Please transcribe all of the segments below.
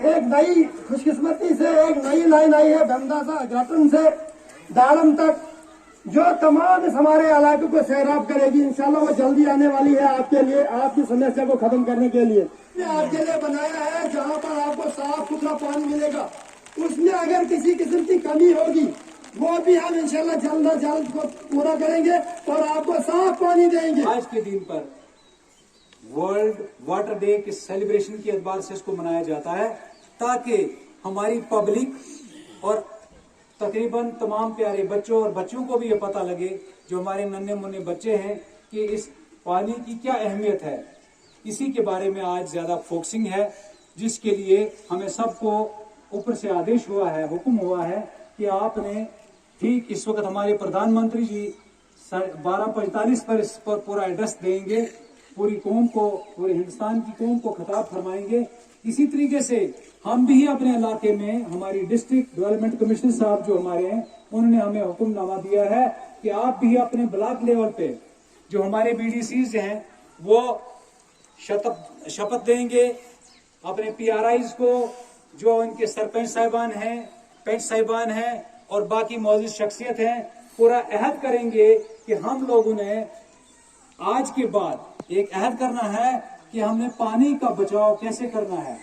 एक नई खुशकिस्मती से एक नई लाइन आई है बमदासा ग्राटन से दाड़म तक, जो तमाम इस हमारे इलाके को सैराब करेगी। इंशाल्लाह वो जल्दी आने वाली है आपके लिए, आपकी समस्या को खत्म करने के लिए। आपके लिए बनाया है जहाँ पर आपको साफ सुथरा पानी मिलेगा। उसमें अगर किसी किस्म की कमी होगी वो भी हम इंशाल्लाह जल्द अज जल्द को पूरा करेंगे और आपको साफ पानी देंगे। आज के दिन पर वर्ल्ड वाटर डे के सेलिब्रेशन के एतबार से इसको मनाया जाता है ताकि हमारी पब्लिक और तकरीबन तमाम प्यारे बच्चों और बच्चों को भी ये पता लगे, जो हमारे नन्हे मुन्ने बच्चे हैं, कि इस पानी की क्या अहमियत है। इसी के बारे में आज ज्यादा फोकसिंग है, जिसके लिए हमें सबको ऊपर से आदेश हुआ है, हुक्म हुआ है कि आपने ठीक इस वक्त हमारे प्रधानमंत्री जी 12:45 पर इस पर पूरा एड्रेस देंगे, पूरी कौम को, पूरे हिंदुस्तान की कौम को खिताब फरमाएंगे। इसी तरीके से हम भी अपने इलाके में, हमारी डिस्ट्रिक्ट डेवलपमेंट कमिश्नर साहब जो हमारे हैं, उन्होंने हमें हुक्मनामा दिया है कि आप भी अपने ब्लॉक लेवल पे जो हमारे BDCs हैं वो शपथ देंगे अपने PRIs को, जो इनके सरपंच साहिबान हैं, पंच साहिबान हैं और बाकी मौजूद शख्सियत हैं, पूरा अहद करेंगे कि हम लोगों ने आज के बाद एक अहद करना है कि हमने पानी का बचाव कैसे करना है।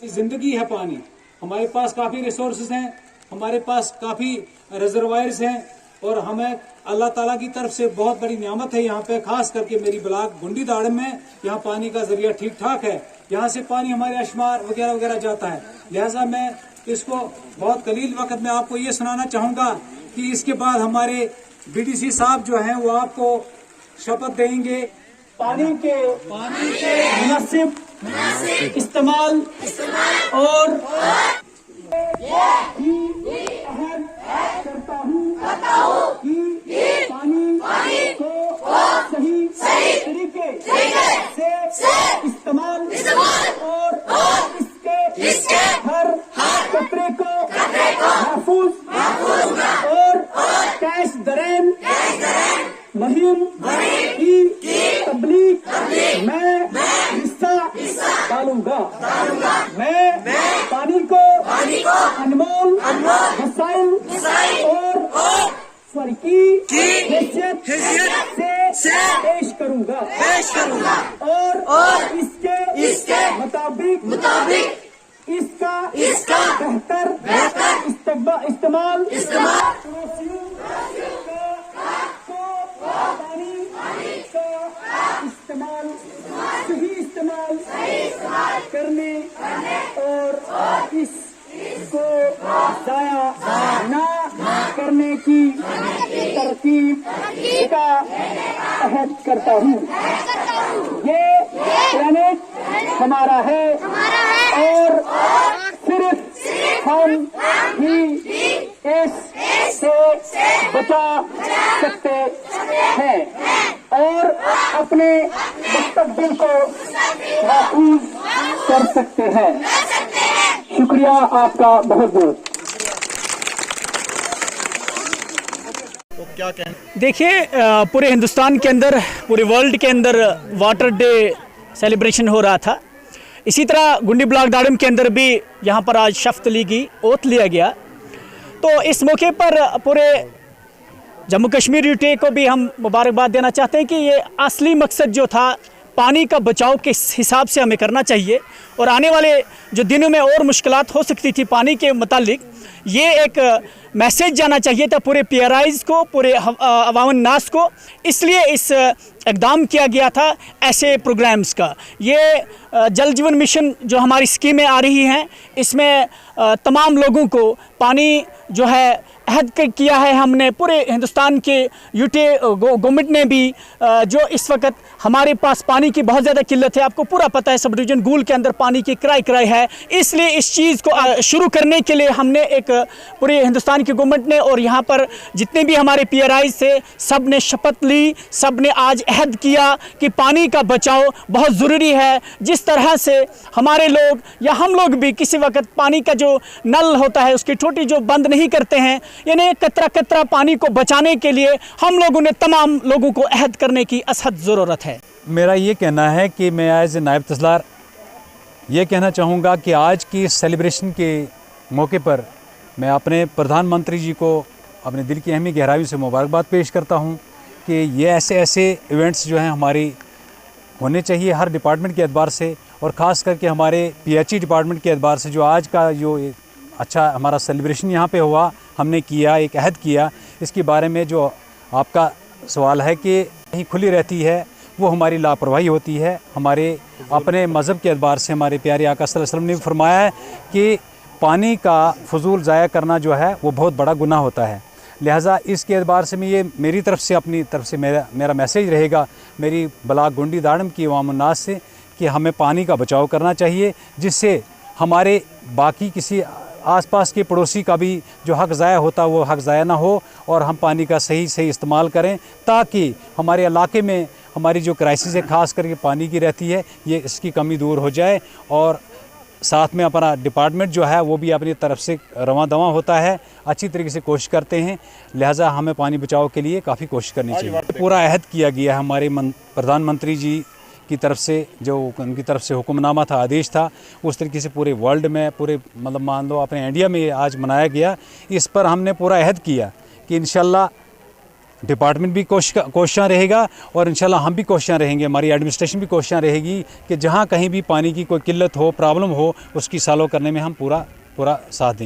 जिंदगी है पानी, हमारे पास काफी रिसोर्सेज हैं, हमारे पास काफी रिजर्वायर्स हैं और हमें अल्लाह ताला की तरफ से बहुत बड़ी नियामत है। यहाँ पे खास करके मेरी ब्लॉक गुंडी दाड़म में यहाँ पानी का जरिया ठीक ठाक है, यहाँ से पानी हमारे अशमार वगैरह वगैरह जाता है। लिहाजा मैं इसको बहुत कलील वक्त में आपको ये सुनाना चाहूंगा कि इसके बाद हमारे BDC साहब जो हैं वो आपको शपथ देंगे पानी के मुनासिब इस्तेमाल और अहद करता हूँ कि पानी को सही तरीके से इस्तेमाल और इसके हर कतरे को महफूज और कैश दरेन मुहिम की तबलीग में हिस्सा डालूंगा। मैं पानी को अनमोल वसाइल और स्वर की हैसियत से पेश करूंगा और इसके मुताबिक इसका बेहतर इस्तेमाल सही इस्तेमाल करने और इसको जाया ना करने की तरकीब का अहद करता हूँ। ये प्लेनेट हमारा है और सिर्फ हम ही इससे बचा सकते हैं और अपने मुस्तकबिल को महफूज कर सकते हैं। शुक्रिया आपका बहुत बहुत। तो क्या कहना, देखिए पूरे हिंदुस्तान के अंदर, पूरे वर्ल्ड के अंदर वाटर डे सेलिब्रेशन हो रहा था। इसी तरह गुंडी ब्लॉक दाड़म के अंदर भी यहाँ पर आज शपथ ली गई, ओथ लिया गया। तो इस मौके पर पूरे जम्मू कश्मीर यूटी को भी हम मुबारकबाद देना चाहते हैं कि ये असली मकसद जो था पानी का बचाव किस हिसाब से हमें करना चाहिए और आने वाले जो दिनों में और मुश्किलात हो सकती थी पानी के मुतालिक, ये एक मैसेज जाना चाहिए था पूरे PRIs को, पूरे अवामन नास को। इसलिए इस इक़दाम किया गया था ऐसे प्रोग्राम्स का। ये जल जीवन मिशन जो हमारी स्कीमें आ रही हैं, इसमें तमाम लोगों को पानी जो है अहद किया है हमने, पूरे हिंदुस्तान के यूटी गवर्नमेंट ने भी, जो इस वक्त हमारे पास पानी की बहुत ज़्यादा किल्लत है। आपको पूरा पता है सब डिवीज़न गूल के अंदर पानी की किराए है। इसलिए इस चीज़ को शुरू करने के लिए हमने एक पूरे हिंदुस्तान की गवर्नमेंट ने और यहाँ पर जितने भी हमारे PRIs थे, सब ने शपथ ली, सब ने आज अहद किया कि पानी का बचाव बहुत ज़रूरी है। जिस तरह से हमारे लोग या हम लोग भी किसी वक्त पानी का जो नल होता है उसकी टोटी जो बंद नहीं करते हैं, यानी कतरा कतरा पानी को बचाने के लिए हम लोगों ने तमाम लोगों को अहद करने की असहद ज़रूरत है। मेरा ये कहना है कि मैं एज ए नायब तहसीलदार ये कहना चाहूँगा कि आज की सेलिब्रेशन के मौके पर मैं अपने प्रधानमंत्री जी को अपने दिल की अहमी गहराइयों से मुबारकबाद पेश करता हूँ कि ये ऐसे इवेंट्स जो हैं हमारी होने चाहिए हर डिपार्टमेंट के एतबार से, और ख़ास करके हमारे PHE डिपार्टमेंट के एतबार से। जो आज का जो अच्छा हमारा सेलिब्रेशन यहाँ पे हुआ, हमने किया, एक अहद किया, इसके बारे में जो आपका सवाल है कि कहीं खुली रहती है, वो हमारी लापरवाही होती है। हमारे अपने मज़हब के एतबार से हमारे प्यारे आका सल्लल्लाहु अलैहि वसल्लम ने फरमाया है कि पानी का फजूल ज़ाया करना जो है वो बहुत बड़ा गुनाह होता है। लिहाजा इसके एतबार से मैं ये मेरी तरफ से अपनी तरफ से मेरा मैसेज रहेगा मेरी ब्लॉक गुंडी दाड़म की अवाम उन्नास से कि हमें पानी का बचाव करना चाहिए, जिससे हमारे बाकी किसी आसपास के पड़ोसी का भी जो हक़ ज़ाया होता वो हक़ ज़ाया ना हो, और हम पानी का सही इस्तेमाल करें, ताकि हमारे इलाके में हमारी जो क्राइसिस है ख़ास करके पानी की रहती है, ये इसकी कमी दूर हो जाए। और साथ में अपना डिपार्टमेंट जो है वो भी अपनी तरफ से रवां दवां होता है, अच्छी तरीके से कोशिश करते हैं। लिहाजा हमें पानी बचाव के लिए काफ़ी कोशिश करनी चाहिए। पूरा अहद किया गया है हमारे प्रधानमंत्री जी की तरफ से, जो उनकी तरफ से हुक्मनामा था, आदेश था, उस तरीके से पूरे वर्ल्ड में, पूरे मतलब मान लो अपने इंडिया में आज मनाया गया। इस पर हमने पूरा अहद किया कि इंशाल्लाह डिपार्टमेंट भी कोशिशां रहेगा, और इंशाल्लाह हम भी कोशिशां रहेंगे, हमारी एडमिनिस्ट्रेशन भी कोशिशां रहेगी कि जहाँ कहीं भी पानी की कोई किल्लत हो, प्रॉब्लम हो, उसकी सॉल्व करने में हम पूरा साथ देंगे।